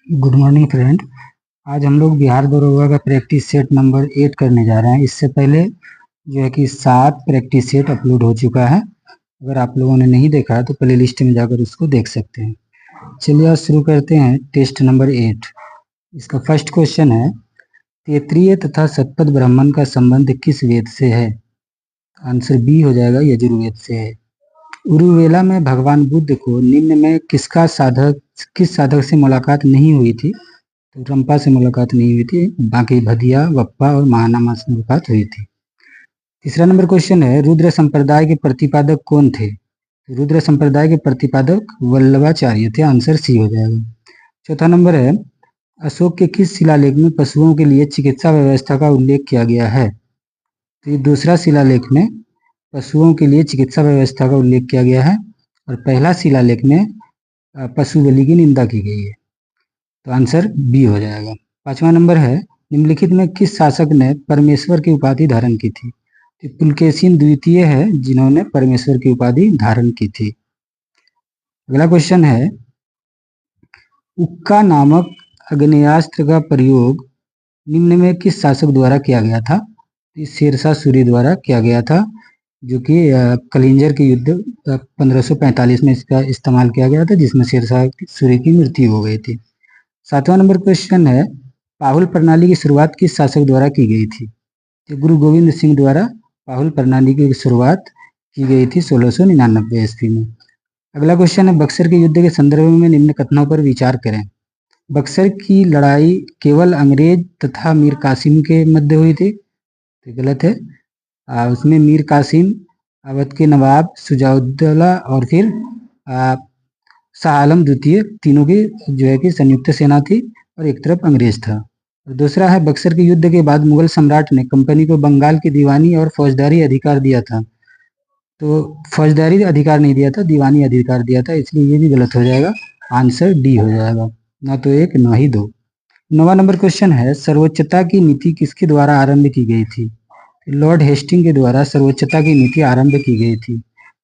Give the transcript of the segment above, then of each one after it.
Good morning friend. आज हम लोग बिहार दरोगा का प्रैक्टिस सेट नंबर 8 करने जा रहे हैं। इससे पहले जो है कि 7 प्रैक्टिस सेट अपलोड हो चुका है। अगर आप लोगों ने नहीं देखा है तो प्ले लिस्ट में जाकर उसको देख सकते हैं। चलिए आज शुरू करते हैं टेस्ट नंबर 8। इसका फर्स्ट क्वेश्चन है, तैत्तिरीय तथा शतपथ ब्राह्मण का संबंध किस वेद से है? आंसर बी हो जाएगा, यजुर्वेद से है। उरुवेला में भगवान बुद्ध को निम्न में किस साधक से मुलाकात नहीं हुई थी? तो रंपा से मुलाकात नहीं हुई थी, बाकी भदिया, वप्पा और महानामा से मुलाकात हुई थी। तीसरा नंबर क्वेश्चन है, रुद्र संप्रदाय के प्रतिपादक कौन थे? रुद्र संप्रदाय के प्रतिपादक वल्लभाचार्य थे। आंसर सी हो जाएगा। चौथा नंबर है, अशोक के किस शिलालेख में पशुओं के लिए चिकित्सा व्यवस्था का उल्लेख किया गया है? तो ये दूसरा शिलालेख में पशुओं के लिए चिकित्सा व्यवस्था का उल्लेख किया गया है और पहला शिलालेख में पशु बलि की निंदा की गई है। तो आंसर बी हो जाएगा। पांचवा नंबर है, निम्नलिखित में किस शासक ने परमेश्वर की उपाधि धारण की थी? तो पुलकेशिन द्वितीय है जिन्होंने परमेश्वर की उपाधि धारण की थी। अगला क्वेश्चन है, उक्का नामक आग्नेयास्त्र का प्रयोग निम्न में किस शासक द्वारा किया गया था? शेरशाह सूरी द्वारा किया गया था, जो कि कलिंजर के युद्ध 1545 में इसका इस्तेमाल किया गया था, जिसमें शेरशाह सूरी की मृत्यु हो गई थी। सातवां नंबर क्वेश्चन है, पाहुल प्रणाली की शुरुआत किस शासक द्वारा की गई थी? तो गुरु गोविंद सिंह द्वारा पाहुल प्रणाली की शुरुआत की गई थी 1699 ईस्वी में। अगला क्वेश्चन है, बक्सर के युद्ध के संदर्भ में निम्न कथनों पर विचार करें। बक्सर की लड़ाई केवल अंग्रेज तथा मीर कासिम के मध्य हुई थी, तो गलत है। उसमें मीर कासिम, अवध के नवाब शुजाउद्दौला और फिर शाह आलम द्वितीय, तीनों की जो है कि संयुक्त सेना थी और एक तरफ अंग्रेज था। और दूसरा है, बक्सर के युद्ध के बाद मुगल सम्राट ने कंपनी को बंगाल की दीवानी और फौजदारी अधिकार दिया था। तो फौजदारी अधिकार नहीं दिया था, दीवानी अधिकार दिया था, इसलिए ये भी गलत हो जाएगा। आंसर डी हो जाएगा, ना तो एक ना ही दो। 9वां नंबर क्वेश्चन है, सर्वोच्चता की नीति किसके द्वारा आरंभ की गई थी? लॉर्ड हेस्टिंग के द्वारा सर्वोच्चता की नीति आरंभ की गई थी।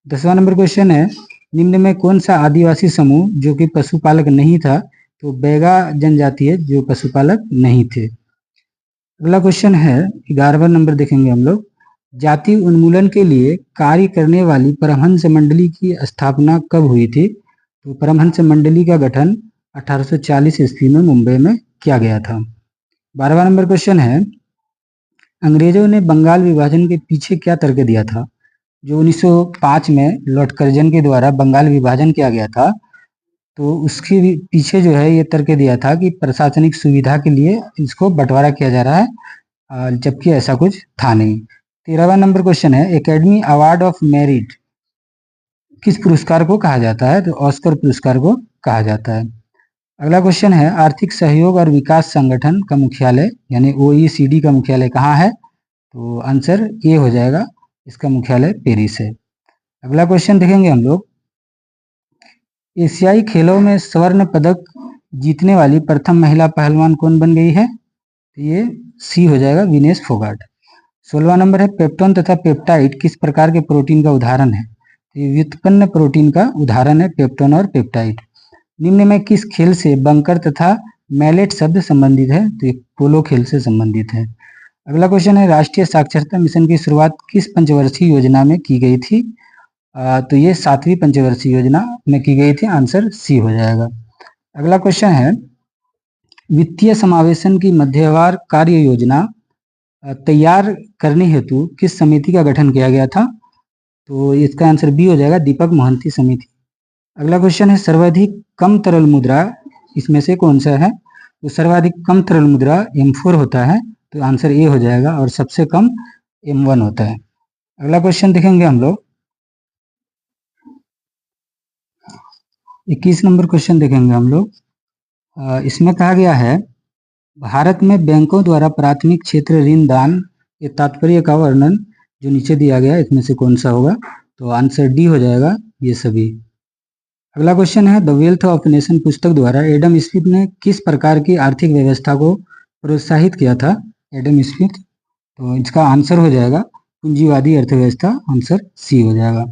10वां नंबर क्वेश्चन है, निम्न में कौन सा आदिवासी समूह जो कि पशुपालक नहीं था? तो बैगा जनजाति है जो पशुपालक नहीं थे। अगला क्वेश्चन है, 11वां नंबर देखेंगे हम लोग, जाति उन्मूलन के लिए कार्य करने वाली परमहंस मंडली की स्थापना कब हुई थी? तो परमहंस मंडली का गठन 1840 ईस्वी में मुंबई में किया गया था। 12वां नंबर क्वेश्चन है, अंग्रेजों ने बंगाल विभाजन के पीछे क्या तर्क दिया था? जो 1905 में लॉर्ड कर्जन के द्वारा बंगाल विभाजन किया गया था, तो उसके पीछे जो है ये तर्क दिया था कि प्रशासनिक सुविधा के लिए इसको बंटवारा किया जा रहा है, जबकि ऐसा कुछ था नहीं। 13वां नंबर क्वेश्चन है, एकेडमी अवार्ड ऑफ मेरिट किस पुरस्कार को कहा जाता है? तो ऑस्कर पुरस्कार को कहा जाता है। अगला क्वेश्चन है, आर्थिक सहयोग और विकास संगठन का मुख्यालय यानी OECD का मुख्यालय कहाँ है? तो आंसर ए हो जाएगा, इसका मुख्यालय पेरिस है। अगला क्वेश्चन देखेंगे हम लोग, एशियाई खेलों में स्वर्ण पदक जीतने वाली प्रथम महिला पहलवान कौन बन गई है? तो ये सी हो जाएगा, विनेश फोगाट। 16वां नंबर है, पेप्टोन तथा पेप्टाइड किस प्रकार के प्रोटीन का उदाहरण है? तो ये व्युत्पन्न प्रोटीन का उदाहरण है पेप्टोन और पेप्टाइड। निम्न में किस खेल से बंकर तथा मैलेट शब्द संबंधित है? तो ये पोलो खेल से संबंधित है। अगला क्वेश्चन है, राष्ट्रीय साक्षरता मिशन की शुरुआत किस पंचवर्षीय योजना में की गई थी? तो ये 7वीं पंचवर्षीय योजना में की गई थी। आंसर सी हो जाएगा। अगला क्वेश्चन है, वित्तीय समावेशन की मध्यवार कार्य योजना तैयार करने हेतु किस समिति का गठन किया गया था? तो इसका आंसर बी हो जाएगा, दीपक मोहंती समिति। अगला क्वेश्चन है, सर्वाधिक कम तरल मुद्रा इसमें से कौन सा है? तो सर्वाधिक कम तरल मुद्रा M4 होता है, तो आंसर ए हो जाएगा, और सबसे कम M1 होता है। अगला क्वेश्चन देखेंगे हम लोग, 21 नंबर क्वेश्चन देखेंगे हम लोग। इसमें कहा गया है, भारत में बैंकों द्वारा प्राथमिक क्षेत्र ऋण दान के तात्पर्य का वर्णन जो नीचे दिया गया है इसमें से कौन सा होगा? तो आंसर डी हो जाएगा, ये सभी। अगला क्वेश्चन है, द वेल्थ ऑफ नेशन पुस्तक द्वारा एडम स्मिथ ने किस प्रकार की आर्थिक व्यवस्था को प्रोत्साहित किया था? एडम स्मिथ, तो इसका आंसर हो जाएगा पूंजीवादी अर्थव्यवस्था। आंसर सी हो जाएगा।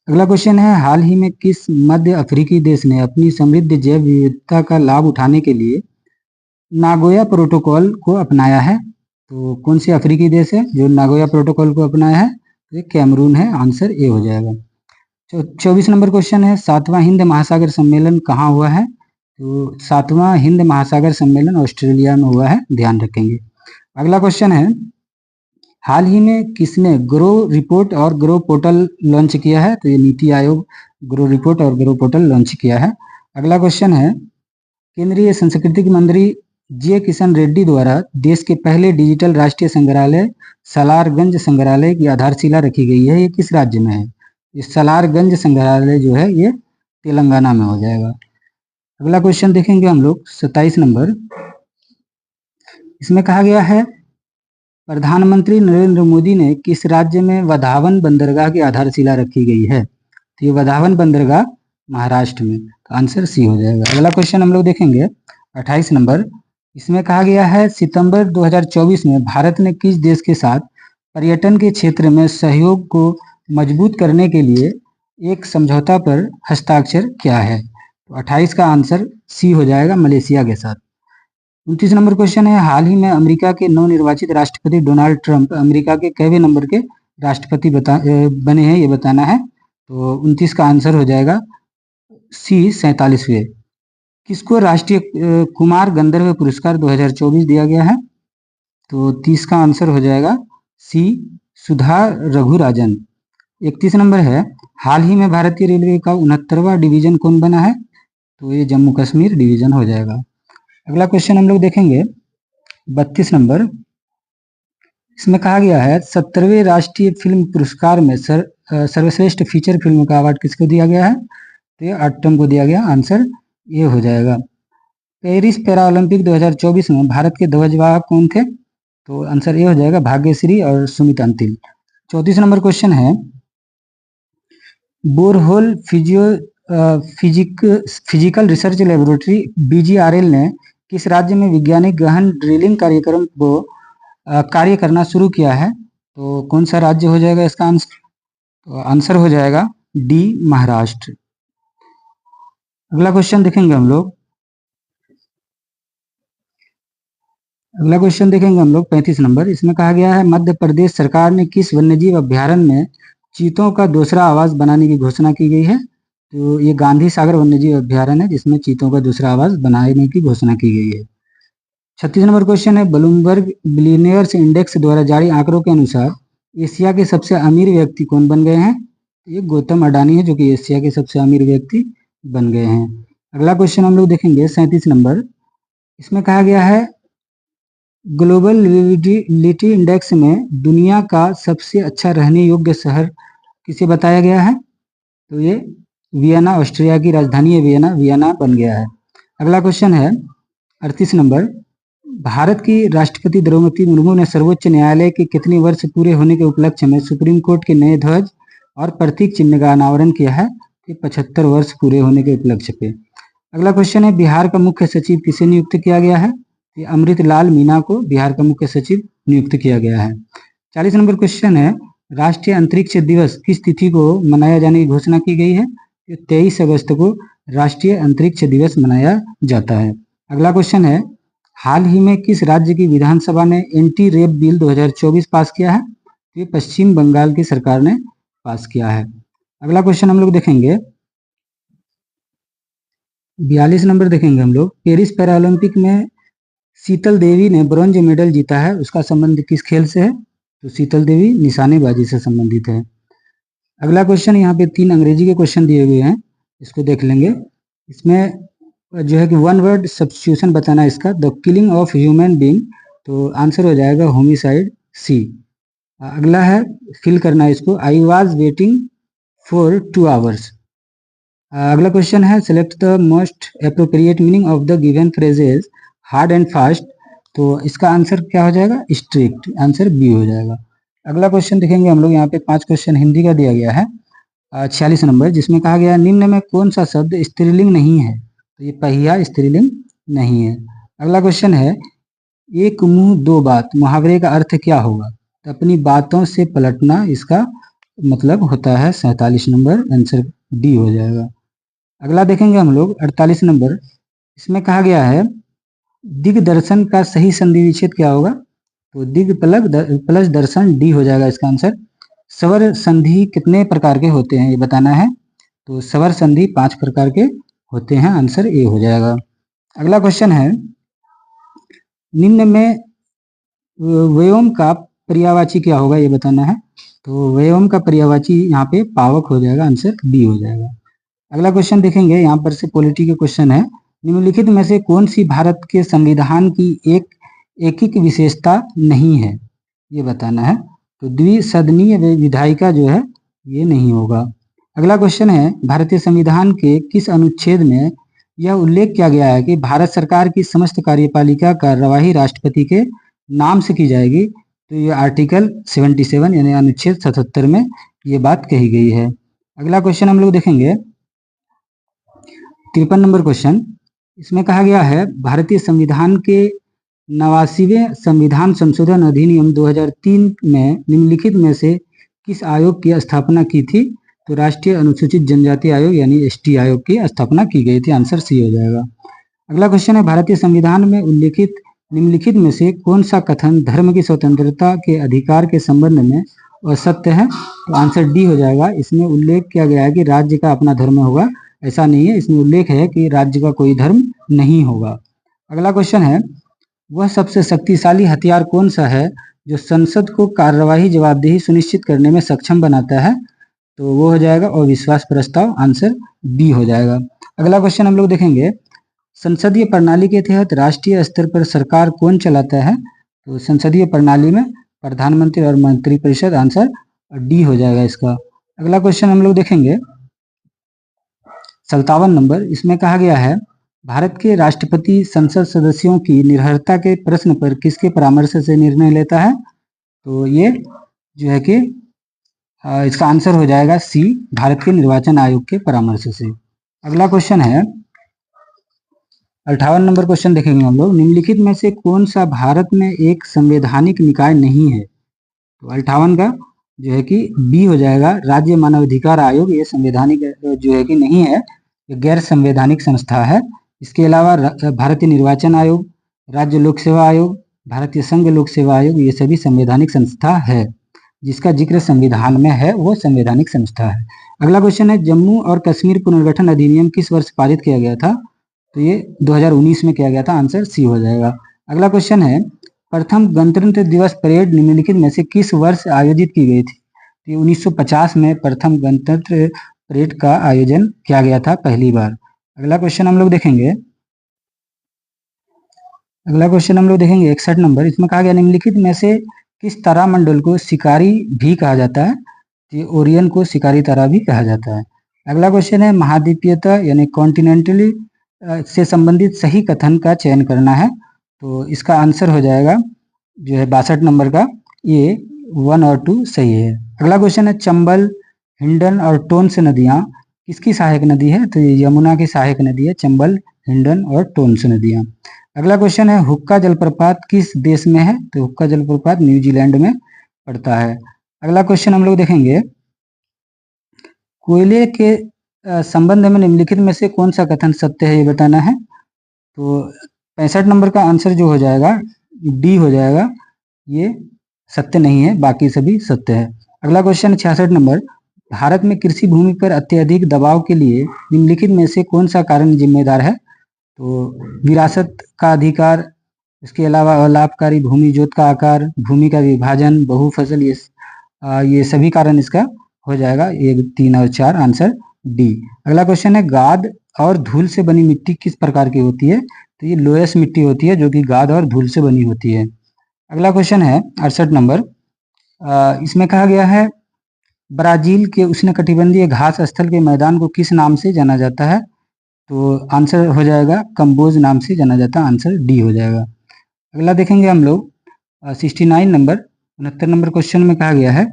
अगला क्वेश्चन है, हाल ही में किस मध्य अफ्रीकी देश ने अपनी समृद्ध जैव विविधता का लाभ उठाने के लिए नागोया प्रोटोकॉल को अपनाया है? तो कौन से अफ्रीकी देश है जो नागोया प्रोटोकॉल को अपनाया है? तो ये कैमरून है, आंसर ए हो जाएगा। 24 नंबर क्वेश्चन है, सातवां हिंद महासागर सम्मेलन कहाँ हुआ है? तो सातवां हिंद महासागर सम्मेलन ऑस्ट्रेलिया में हुआ है, ध्यान रखेंगे। अगला क्वेश्चन है, हाल ही में किसने ग्रो रिपोर्ट और ग्रो पोर्टल लॉन्च किया है? तो ये नीति आयोग ग्रो रिपोर्ट और ग्रो पोर्टल लॉन्च किया है। अगला क्वेश्चन है, केंद्रीय संस्कृति मंत्री जे किशन रेड्डी द्वारा देश के पहले डिजिटल राष्ट्रीय संग्रहालय सलारगंज संग्रहालय की आधारशिला रखी गई है, ये किस राज्य में है? ये सलारगंज संग्रहालय जो है ये तेलंगाना में हो जाएगा। अगला क्वेश्चन देखेंगे हम लोग 27 नंबर। इसमें कहा गया है, प्रधानमंत्री नरेंद्र मोदी ने किस राज्य में वधावन बंदरगाह की आधारशिला रखी गई है? तो ये वधावन बंदरगाह महाराष्ट्र में, तो आंसर सी हो जाएगा। अगला क्वेश्चन हम लोग देखेंगे 28 नंबर। इसमें कहा गया है, सितंबर 2024 में भारत ने किस देश के साथ पर्यटन के क्षेत्र में सहयोग को मजबूत करने के लिए एक समझौता पर हस्ताक्षर किया है? तो 28 का आंसर सी हो जाएगा, मलेशिया के साथ। 29 नंबर क्वेश्चन है, हाल ही में अमेरिका के नवनिर्वाचित राष्ट्रपति डोनाल्ड ट्रंप अमेरिका के कैवे नंबर के राष्ट्रपति बने हैं, ये बताना है। तो 29 का आंसर हो जाएगा सी, 47वें। किसको राष्ट्रीय कुमार गंधर्व पुरस्कार 2024 दिया गया है? तो 30 का आंसर हो जाएगा सी, सुधा रघुराजन। 31 नंबर है, हाल ही में भारतीय रेलवे का 69वां डिवीजन कौन बना है? तो ये जम्मू कश्मीर डिवीजन हो जाएगा। अगला क्वेश्चन हम लोग देखेंगे 32 नंबर। इसमें कहा गया है, 70वें राष्ट्रीय फिल्म पुरस्कार में सर्वश्रेष्ठ फीचर फिल्म का अवार्ड किसको दिया गया है? तो ये आर्टम को दिया गया, आंसर ये हो जाएगा। पेरिस पैरा ओलंपिक 2024 में भारत के ध्वजवाहक कौन थे? तो आंसर ये हो जाएगा भाग्यश्री और सुमित अंतिल। 34 नंबर क्वेश्चन है, borehole physical research laboratory BGRL ने किस राज्य में वैज्ञानिक गहन ड्रिलिंग कार्यक्रम को कार्य करना शुरू किया है? तो कौन सा राज्य हो जाएगा इसका आंसर? तो आंसर हो जाएगा डी, महाराष्ट्र। अगला क्वेश्चन देखेंगे हम लोग। अगला क्वेश्चन देखेंगे हम लोग 35 नंबर। इसमें कहा गया है, मध्य प्रदेश सरकार ने किस वन्यजीव अभ्यारण्य में चीतों का दूसरा आवास बनाने की घोषणा की गई है? तो ये गांधी सागर वन्यजीव अभ्यारण्य है जिसमें चीतों का दूसरा आवास बनाने की घोषणा की गई है। 36 नंबर क्वेश्चन है, ब्लूमबर्ग बिलियनियर्स इंडेक्स द्वारा जारी आंकड़ों के अनुसार एशिया के सबसे अमीर व्यक्ति कौन बन गए हैं? ये गौतम अडानी है जो कि एशिया के सबसे अमीर व्यक्ति बन गए हैं। अगला क्वेश्चन हम लोग देखेंगे 37 नंबर। इसमें कहा गया है, ग्लोबल लिविबिलिटी इंडेक्स में दुनिया का सबसे अच्छा रहने योग्य शहर किसे बताया गया है? तो ये वियना, ऑस्ट्रिया की राजधानी है वियना बन गया है। अगला क्वेश्चन है 38 नंबर। भारत की राष्ट्रपति द्रौपदी मुर्मू ने सर्वोच्च न्यायालय के कितने वर्ष पूरे होने के उपलक्ष्य में सुप्रीम कोर्ट के नए ध्वज और प्रतीक चिन्ह का अनावरण किया है? 75 वर्ष पूरे होने के उपलक्ष्य पे। अगला क्वेश्चन है, बिहार का मुख्य सचिव किसे नियुक्त किया गया है? ये अमृत लाल मीना को बिहार का मुख्य सचिव नियुक्त किया गया है। 40 नंबर क्वेश्चन है, राष्ट्रीय अंतरिक्ष दिवस किस तिथि को मनाया जाने की घोषणा की गई है? 23 अगस्त को राष्ट्रीय अंतरिक्ष दिवस मनाया जाता है। अगला क्वेश्चन है, हाल ही में किस राज्य की विधानसभा ने एंटी रेप बिल 2024 पास किया है? ये पश्चिम बंगाल की सरकार ने पास किया है। अगला क्वेश्चन हम लोग देखेंगे 42 नंबर देखेंगे हम लोग। पेरिस पैरा ओलंपिक में शीतल देवी ने ब्रॉन्ज मेडल जीता है, उसका संबंध किस खेल से है? तो शीतल देवी निशानेबाजी से संबंधित है। अगला क्वेश्चन, यहाँ पे 3 अंग्रेजी के क्वेश्चन दिए हुए हैं, इसको देख लेंगे। इसमें जो है कि वन वर्ड सब्स्टिट्यूशन बताना इसका, the killing of human being, तो आंसर हो जाएगा होमिसाइड, सी। अगला है फिल करना इसको, I was waiting for 2 hours. अगला क्वेश्चन है, select the most appropriate meaning of the given phrases hard and fast, तो इसका आंसर क्या हो जाएगा? स्ट्रिक्ट, आंसर बी हो जाएगा। अगला क्वेश्चन देखेंगे हम लोग, यहाँ पे 5 क्वेश्चन हिंदी का दिया गया है। 46 नंबर, जिसमें कहा गया निम्न में कौन सा शब्द स्त्रीलिंग नहीं है? तो ये पहिया स्त्रीलिंग नहीं है। अगला क्वेश्चन है, एक मुंह दो बात मुहावरे का अर्थ क्या होगा? तो अपनी बातों से पलटना इसका मतलब होता है। 47 नंबर, आंसर डी हो जाएगा। अगला देखेंगे हम लोग 48 नंबर। इसमें कहा गया है, दिग्दर्शन का सही संधि विच्छेद क्या होगा? तो दिग प्लस दर्शन, डी हो जाएगा इसका आंसर। स्वर संधि कितने प्रकार के होते हैं ये बताना है। तो स्वर संधि 5 प्रकार के होते हैं, आंसर ए हो जाएगा। अगला क्वेश्चन है, निम्न में व्योम का पर्यायवाची क्या होगा ये बताना है। तो व्योम का पर्यायवाची यहाँ पे पावक हो जाएगा, आंसर बी हो जाएगा। अगला क्वेश्चन देखेंगे, यहाँ पर से पॉलिटी के क्वेश्चन है। निम्नलिखित में से कौन सी भारत के संविधान की एकिक विशेषता नहीं है ये बताना है। तो द्विसदनीय विधायिका जो है ये नहीं होगा। अगला क्वेश्चन है, भारतीय संविधान के किस अनुच्छेद में यह उल्लेख किया गया है कि भारत सरकार की समस्त कार्यपालिका कार्यवाही राष्ट्रपति के नाम से की जाएगी? तो ये आर्टिकल 77 यानी अनुच्छेद 77 में ये बात कही गई है। अगला क्वेश्चन हम लोग देखेंगे 53 नंबर क्वेश्चन। इसमें कहा गया है, भारतीय संविधान के 89वें संविधान संशोधन अधिनियम 2003 में निम्नलिखित में से किस आयोग की स्थापना की थी? तो राष्ट्रीय अनुसूचित जनजाति आयोग यानी एसटी आयोग की स्थापना की गई थी, आंसर सी हो जाएगा। अगला क्वेश्चन है, भारतीय संविधान में उल्लेखित निम्नलिखित में से कौन सा कथन धर्म की स्वतंत्रता के अधिकार के संबंध में असत्य है? तो आंसर डी हो जाएगा। इसमें उल्लेख किया गया है कि राज्य का अपना धर्म होगा, ऐसा नहीं है। इसमें उल्लेख है कि राज्य का कोई धर्म नहीं होगा। अगला क्वेश्चन है, वह सबसे शक्तिशाली हथियार कौन सा है जो संसद को कार्यवाही जवाबदेही सुनिश्चित करने में सक्षम बनाता है? तो वो हो जाएगा अविश्वास प्रस्ताव, आंसर बी हो जाएगा। अगला क्वेश्चन हम लोग देखेंगे, संसदीय प्रणाली के तहत राष्ट्रीय स्तर पर सरकार कौन चलाता है? तो संसदीय प्रणाली में प्रधानमंत्री और मंत्रिपरिषद, आंसर डी हो जाएगा इसका। अगला क्वेश्चन हम लोग देखेंगे 57 नंबर। इसमें कहा गया है, भारत के राष्ट्रपति संसद सदस्यों की निर्भरता के प्रश्न पर किसके परामर्श से निर्णय लेता है? तो ये जो है कि इसका आंसर हो जाएगा सी, भारत के निर्वाचन आयोग के परामर्श से। अगला क्वेश्चन है 58 नंबर क्वेश्चन देखेंगे हम लोग, निम्नलिखित में से कौन सा भारत में एक संवैधानिक निकाय नहीं है? तो 58 का जो है कि बी हो जाएगा, राज्य मानवाधिकार आयोग। ये संवैधानिक जो है कि नहीं है, ये गैर संवैधानिक संस्था है। इसके अलावा भारतीय निर्वाचन आयोग, राज्य लोक सेवा आयोग, भारतीय संघ लोक सेवा आयोग, ये सभी संवैधानिक संस्था है। जिसका जिक्र संविधान में है वो संवैधानिक संस्था है। अगला क्वेश्चन है, जम्मू और कश्मीर पुनर्गठन अधिनियम किस वर्ष पारित किया गया था? तो ये 2019 में किया गया था, आंसर सी हो जाएगा। अगला क्वेश्चन है, प्रथम गणतंत्र दिवस परेड निम्नलिखित में से किस वर्ष आयोजित की गई थी? तो ये 1950 में प्रथम गणतंत्र परेड का आयोजन किया गया था पहली बार। अगला क्वेश्चन हम लोग देखेंगे 61 नंबर। इसमें कहा गया, निम्नलिखित में से किस तारामंडल को शिकारी भी कहा जाता है? ये ओरियन को शिकारी तारा भी कहा जाता है। अगला क्वेश्चन है, महाद्वीपीयता यानी कॉन्टिनेंटली से संबंधित सही कथन का चयन करना है। तो इसका आंसर हो जाएगा जो है 62 नंबर का, ये 1 और 2 सही है। अगला क्वेश्चन है, चंबल, हिंडन और टोन्स नदियाँ किसकी सहायक नदी है? तो ये यमुना की सहायक नदी है, चंबल, हिंडन और टोन्स नदियाँ। अगला क्वेश्चन है, हुक्का जलप्रपात किस देश में है? तो हुक्का जलप्रपात न्यूजीलैंड में पड़ता है। अगला क्वेश्चन हम लोग देखेंगे, कोयले के संबंध में निम्नलिखित में से कौन सा कथन सत्य है ये बताना है। तो 65 नंबर का आंसर जो हो जाएगा डी हो जाएगा, ये सत्य नहीं है, बाकी सभी सत्य है। अगला क्वेश्चन 66 नंबर, भारत में कृषि भूमि पर अत्यधिक दबाव के लिए निम्नलिखित में से कौन सा कारण जिम्मेदार है? तो विरासत का अधिकार, इसके अलावा अलाभकारी भूमि जोत का आकार, भूमि का विभाजन, बहुफसल, ये सभी कारण इसका हो जाएगा, ये 3 और 4, आंसर डी। अगला क्वेश्चन है, गाद और धूल से बनी मिट्टी किस प्रकार की होती है? तो ये लोएस मिट्टी होती है जो कि गाद और धूल से बनी होती है। अगला क्वेश्चन है 68 नंबर। इसमें कहा गया है, ब्राजील के उष्णकटिबंधीय घास स्थल के मैदान को किस नाम से जाना जाता है? तो आंसर हो जाएगा कंबोज नाम से जाना जाता है, आंसर डी हो जाएगा। अगला देखेंगे हम लोग 69 नंबर। 69 नंबर क्वेश्चन में कहा गया है,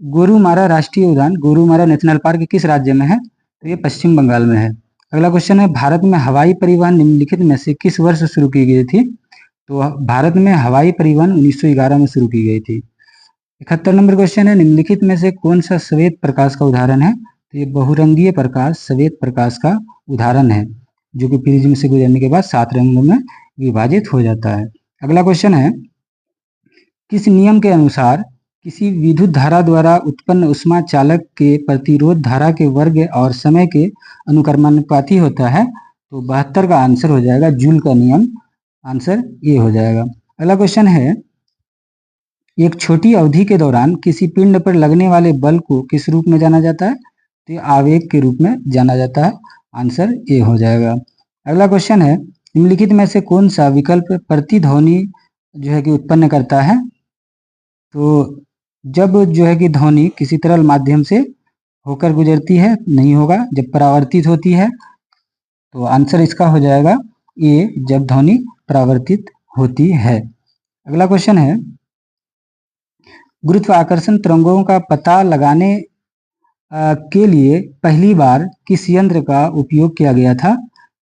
गोरुमारा राष्ट्रीय उद्यान, गोरुमारा नेशनल पार्क किस राज्य में है? तो ये पश्चिम बंगाल में है। अगला क्वेश्चन है, भारत में हवाई परिवहन निम्नलिखित में से किस वर्ष शुरू की गई थी? तो भारत में हवाई परिवहन 1911 में शुरू की गई थी। 71 नंबर क्वेश्चन है, निम्नलिखित में से कौन सा श्वेत प्रकाश का उदाहरण है? तो ये बहुरंगीय प्रकाश श्वेत प्रकाश का उदाहरण है, जो कि प्रिज्म से गुजरने के बाद 7 रंगों में विभाजित हो जाता है। अगला क्वेश्चन है, किस नियम के अनुसार किसी विद्युत धारा द्वारा उत्पन्न ऊष्मा चालक के प्रतिरोध धारा के वर्ग और समय के अनुक्रमानुपाती होता है? तो 72 का आंसर हो जाएगा जूल का नियम, आंसर ए हो जाएगा। अगला क्वेश्चन है, एक छोटी अवधि के दौरान किसी पिंड पर लगने वाले बल को किस रूप में जाना जाता है? तो ये आवेग के रूप में जाना जाता है, आंसर ए हो जाएगा। अगला क्वेश्चन है, निम्नलिखित में से कौन सा विकल्प प्रतिध्वनि जो है कि उत्पन्न करता है? तो जब जो है कि ध्वनि किसी तरल माध्यम से होकर गुजरती है, नहीं होगा। जब परावर्तित होती है, तो आंसर इसका हो जाएगा ए, जब ध्वनि परावर्तित होती है। अगला क्वेश्चन है, गुरुत्वाकर्षण तरंगों का पता लगाने के लिए पहली बार किस यंत्र का उपयोग किया गया था?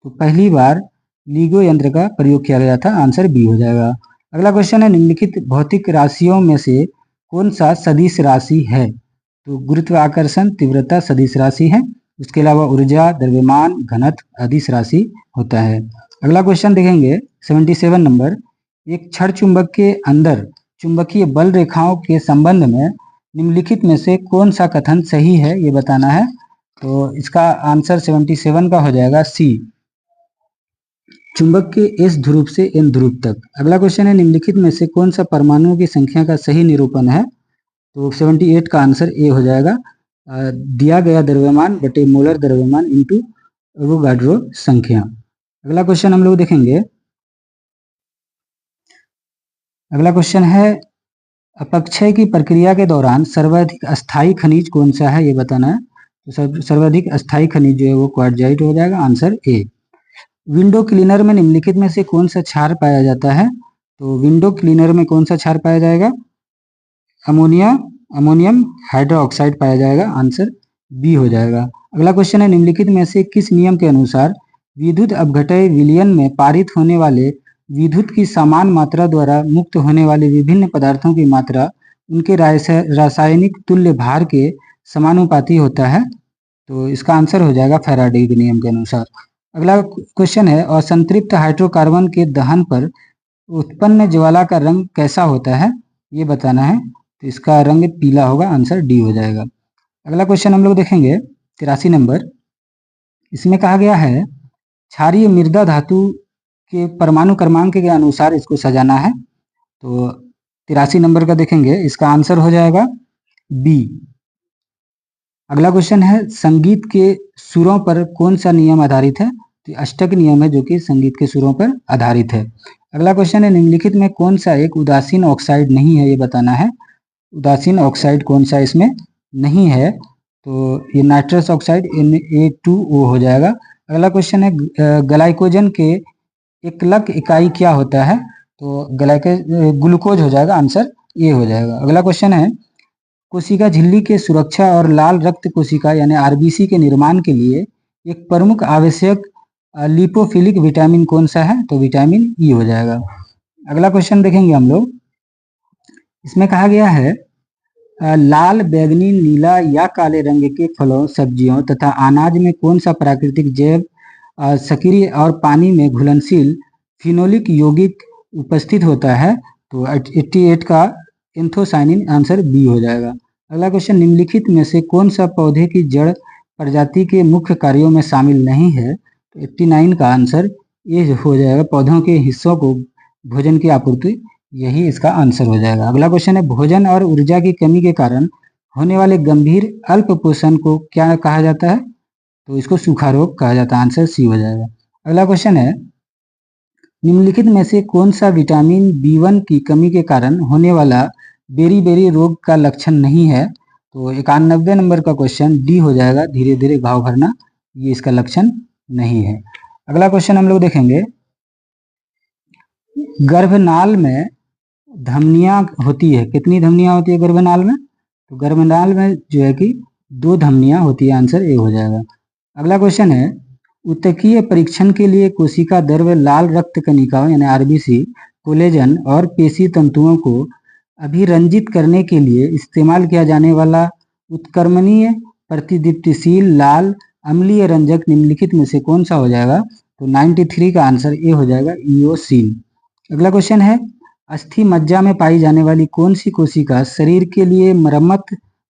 तो पहली बार LIGO यंत्र का प्रयोग किया गया था, आंसर बी हो जाएगा। अगला क्वेश्चन है, निम्नलिखित भौतिक राशियों में से कौन सा सदिश राशि है? तो गुरुत्वाकर्षण तीव्रता सदिश राशि है। उसके अलावा ऊर्जा, द्रव्यमान, घनत्व अदिश राशि होता है। अगला क्वेश्चन देखेंगे 77 नंबर, एक क्षण चुंबक के अंदर चुंबकीय बल रेखाओं के संबंध में निम्नलिखित में से कौन सा कथन सही है, ये बताना है। तो इसका आंसर 77 का हो जाएगा सी, चुंबक के एस ध्रुव से एन ध्रुव तक। अगला क्वेश्चन है, निम्नलिखित में से कौन सा परमाणुओं की संख्या का सही निरूपण है? तो 78 का आंसर ए हो जाएगा, दिया गया द्रव्यमान बटे मोलर द्रव्यमान इंटू एवोगाड्रो संख्या। अगला क्वेश्चन हम लोग देखेंगे, अगला क्वेश्चन है, अपक्षय की प्रक्रिया के दौरान सर्वाधिक अस्थायी खनिज कौन सा है, ये बताना है। तो सर्वाधिक अस्थायी खनिज जो है वो क्वार्टजाइट हो जाएगा, आंसर ए। विंडो क्लीनर में निम्नलिखित में से कौन सा क्षार पाया जाता है? तो विंडो क्लीनर में कौन सा क्षार पाया जाएगा? अमोनियम हाइड्रोक्साइड पाया जाएगा, आंसर बी हो जाएगा। अगला क्वेश्चन है, निम्नलिखित में से किस नियम के अनुसार विद्युत अपघटय विलयन में पारित होने वाले विद्युत की समान मात्रा द्वारा मुक्त होने वाले विभिन्न पदार्थों की मात्रा उनके रासायनिक तुल्य भार के समानुपाती होता है? तो इसका आंसर हो जाएगा फैराडे के नियम के अनुसार। अगला क्वेश्चन है, असंतृप्त हाइड्रोकार्बन के दहन पर उत्पन्न ज्वाला का रंग कैसा होता है, ये बताना है। तो इसका रंग पीला होगा, आंसर डी हो जाएगा। अगला क्वेश्चन हम लोग देखेंगे 83 नंबर, इसमें कहा गया है क्षारीय मृदा धातु के परमाणु क्रमांक के अनुसार इसको सजाना है। तो 83 नंबर का देखेंगे, इसका आंसर हो जाएगा बी। अगला क्वेश्चन है, संगीत के सुरों पर कौन सा नियम आधारित है? तो अष्टक नियम है जो कि संगीत के सुरों पर आधारित है। अगला क्वेश्चन है, निम्नलिखित में कौन सा एक उदासीन ऑक्साइड नहीं है, ये बताना है। उदासीन ऑक्साइड कौन सा इसमें नहीं है? तो ये नाइट्रस ऑक्साइड Na2O हो जाएगा। अगला क्वेश्चन है, ग्लाइकोजन के एकलक इकाई क्या होता है? तो ग्लूकोज हो जाएगा, आंसर ए हो जाएगा। अगला क्वेश्चन है, कोशिका झिल्ली के सुरक्षा और लाल रक्त कोशिका यानी आरबीसी के निर्माण के लिए एक प्रमुख आवश्यक लिपोफिलिक विटामिन कौन सा है? तो विटामिन ई हो जाएगा। अगला क्वेश्चन देखेंगे हम लोग, इसमें कहा गया है लाल, बैगनी, नीला या काले रंग के फलों, सब्जियों तथा अनाज में कौन सा प्राकृतिक जैव सक्रिय और पानी में घुलनशील फिनोलिक यौगिक उपस्थित होता है? तो 88 का एंथोसाइनिन, आंसर बी हो जाएगा। अगला क्वेश्चन, निम्नलिखित में से कौन सा पौधे की जड़ प्रजाति के मुख्य कार्यों में शामिल नहीं है? तो 89 का आंसर ये हो जाएगा, पौधों के हिस्सों को भोजन की आपूर्ति, यही इसका आंसर हो जाएगा। अगला क्वेश्चन है, भोजन और ऊर्जा की कमी के कारण होने वाले गंभीर अल्पपोषण को क्या कहा जाता है? तो इसको सूखा रोग कहा जाता है, आंसर सी हो जाएगा। अगला क्वेश्चन है, निम्नलिखित में से कौन सा विटामिन B1 की कमी के कारण होने वाला बेरी रोग का लक्षण नहीं है? तो 91 नंबर का क्वेश्चन डी हो जाएगा, धीरे धीरे घाव भरना, ये इसका लक्षण नहीं है। अगला क्वेश्चन हम लोग देखेंगे, गर्भनाल में धमनियां होती है, कितनी धमनियां होती है गर्भनाल में? तो गर्भनाल में जो है कि 2 धमनियां होती है, आंसर ए हो जाएगा। अगला क्वेश्चन है, ऊतकीय परीक्षण के लिए कोशिका द्रव्य, लाल रक्त कणिकाओं यानी आरबीसी, कोलेजन और पेशी तंतुओं को अभिरंजित करने के लिए इस्तेमाल किया जाने वाला उत्क्रमणीय प्रतिदीप्तिशील लाल अम्लीय रंजक निम्नलिखित में से कौन सा हो जाएगा? तो 93 का आंसर ए हो जाएगा ईओसिन। अगला क्वेश्चन है, अस्थि मज्जा में पाई जाने वाली कौन सी कोशिका शरीर के लिए मरम्मत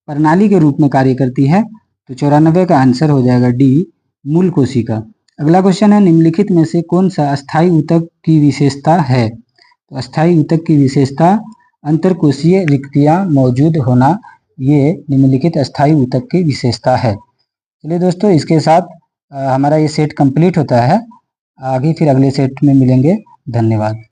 प्रणाली के रूप में कार्य करती है? तो 94 का आंसर हो जाएगा डी, मूल कोशिका। अगला क्वेश्चन है, निम्नलिखित में से कौन सा अस्थायी ऊतक की विशेषता है? तो अस्थायी ऊतक की विशेषता अंतरकोशीय रिक्तियां मौजूद होना, ये निम्नलिखित अस्थायी ऊतक की विशेषता है। चलिए दोस्तों, इसके साथ हमारा ये सेट कंप्लीट होता है। आगे फिर अगले सेट में मिलेंगे। धन्यवाद।